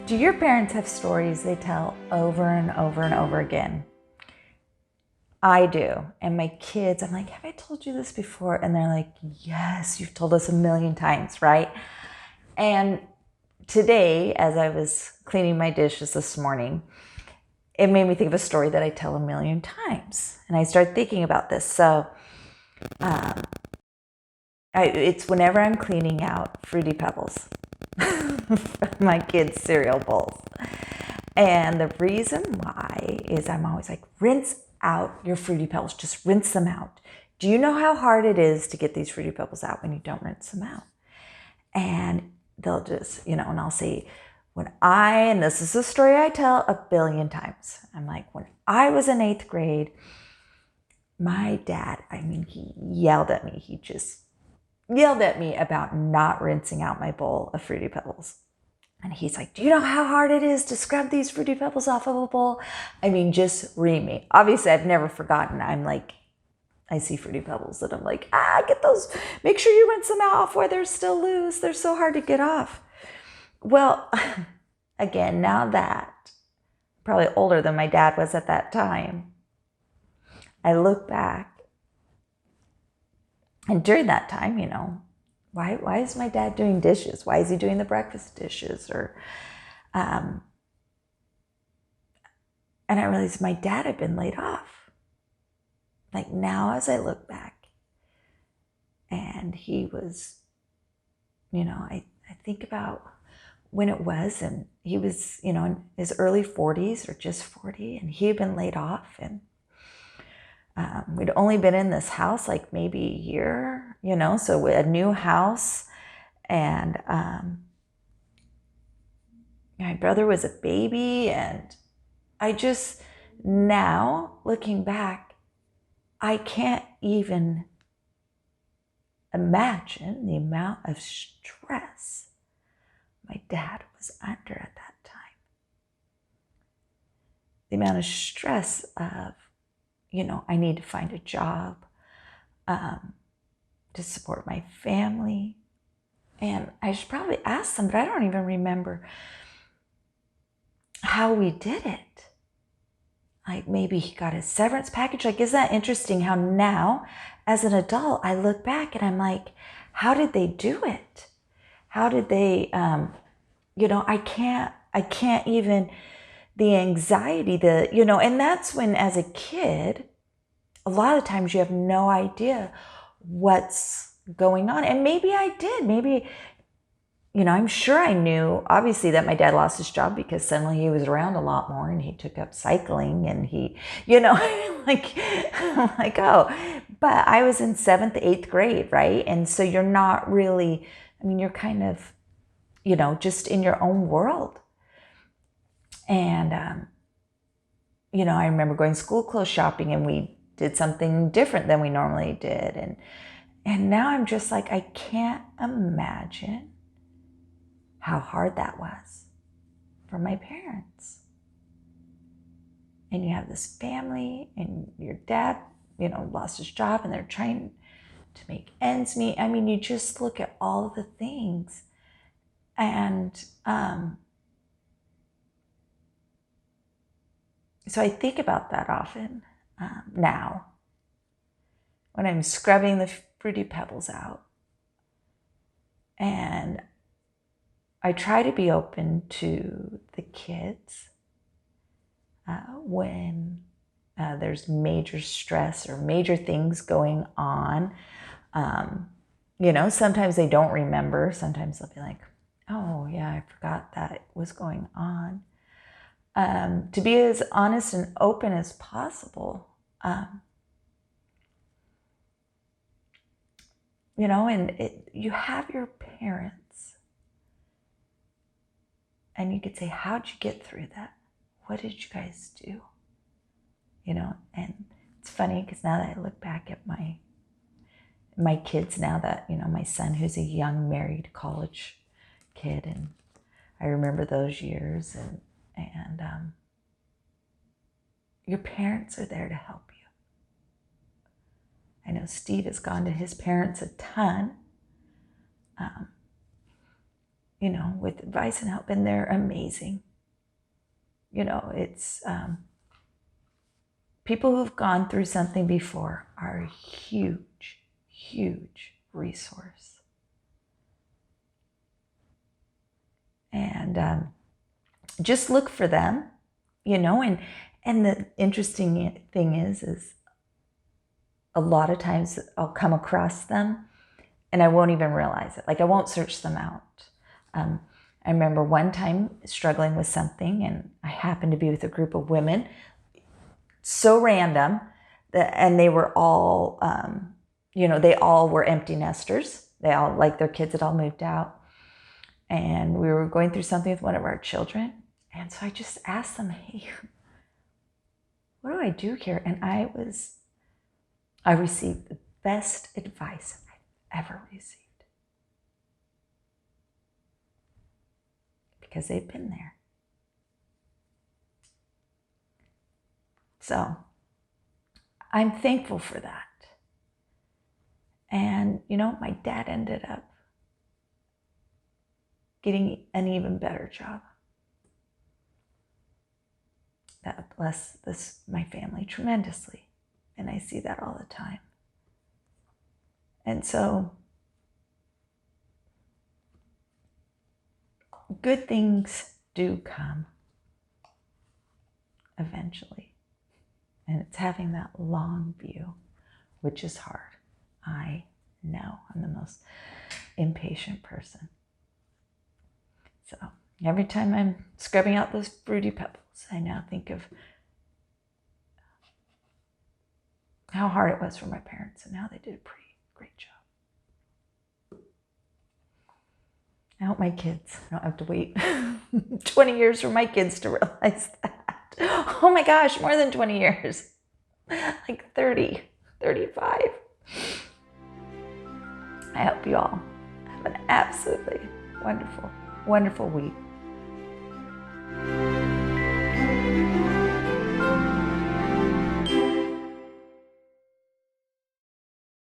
Do your parents have stories they tell over and over and over again? I do. And my kids, I'm like, have I told you this before? And they're like, yes, you've told us a million times, right? And today, as I was cleaning my dishes this morning, it made me think of a story that I tell a million times. And I started thinking about this. So it's whenever I'm cleaning out Fruity Pebbles, my kids' cereal bowls. And the reason why is I'm always like, rinse out your Fruity Pebbles. Just rinse them out. Do you know how hard it is to get these Fruity Pebbles out when you don't rinse them out? And they'll just, and I'll say, and this is a story I tell a billion times. I'm like, when I was in 8th grade, my dad, he yelled at me. He just yelled at me about not rinsing out my bowl of Fruity Pebbles. And he's like, do you know how hard it is to scrub these Fruity Pebbles off of a bowl? Just read me. Obviously, I've never forgotten. I'm like, I see Fruity Pebbles and I'm like, get those. Make sure you rinse them off while they're still loose. They're so hard to get off. Well, again, now that I'm probably older than my dad was at that time, I look back. And during that time, why is my dad doing dishes? Why is he doing the breakfast dishes? And I realized my dad had been laid off. Like now, as I look back, and he was, I think about when it was, and he was, in his early 40s or just 40, and he had been laid off, and we'd only been in this house like maybe a year, so a new house. And my brother was a baby. And I just, now looking back, I can't even imagine the amount of stress my dad was under at that time. The amount of stress of, I need to find a job to support my family. And I should probably ask them, but I don't even remember how we did it. Like maybe he got a severance package. Like, isn't that interesting how now, as an adult, I look back and I'm like, how did they do it? How did they, I can't even, the anxiety, and that's when, as a kid, a lot of times you have no idea what's going on. And maybe I did. Maybe, I'm sure I knew, obviously, that my dad lost his job because suddenly he was around a lot more and he took up cycling and he, I'm like, oh, but I was in 7th, 8th grade, right? And so you're not really, you're kind of, just in your own world. And, I remember going school clothes shopping and we did something different than we normally did. And now I'm just like, I can't imagine how hard that was for my parents. And you have this family and your dad, lost his job and they're trying to make ends meet. You just look at all the things. And so I think about that often now when I'm scrubbing the Fruity Pebbles out. And I try to be open to the kids when there's major stress or major things going on. Sometimes they don't remember. Sometimes they'll be like, oh, yeah, I forgot that was going on. To be as honest and open as possible. And you have your parents. And you could say, how'd you get through that? What did you guys do? And it's funny because now that I look back at my kids now that, my son who's a young married college kid, and I remember those years and your parents are there to help you. I know Steve has gone to his parents a ton. with advice and help, and they're amazing. It's people who've gone through something before are a huge, huge resource. And just look for them, and the interesting thing is a lot of times I'll come across them and I won't even realize it. Like, I won't search them out. I remember one time struggling with something, and I happened to be with a group of women, so random, and they were all, they all were empty nesters. They all, like, their kids had all moved out. And we were going through something with one of our children. And so I just asked them, hey, what do I do here? And I received the best advice I've ever received. Because they've been there. So I'm thankful for that. And, my dad ended up getting an even better job. That blessed my family tremendously. And I see that all the time. And so good things do come eventually. And it's having that long view, which is hard. I know I'm the most impatient person. So every time I'm scrubbing out those fruity pebbles, I now think of how hard it was for my parents and how they did a pretty great job. I hope my kids don't have to wait 20 years for my kids to realize that. Oh my gosh, more than 20 years. Like 30, 35. I hope you all have an absolutely wonderful, wonderful week.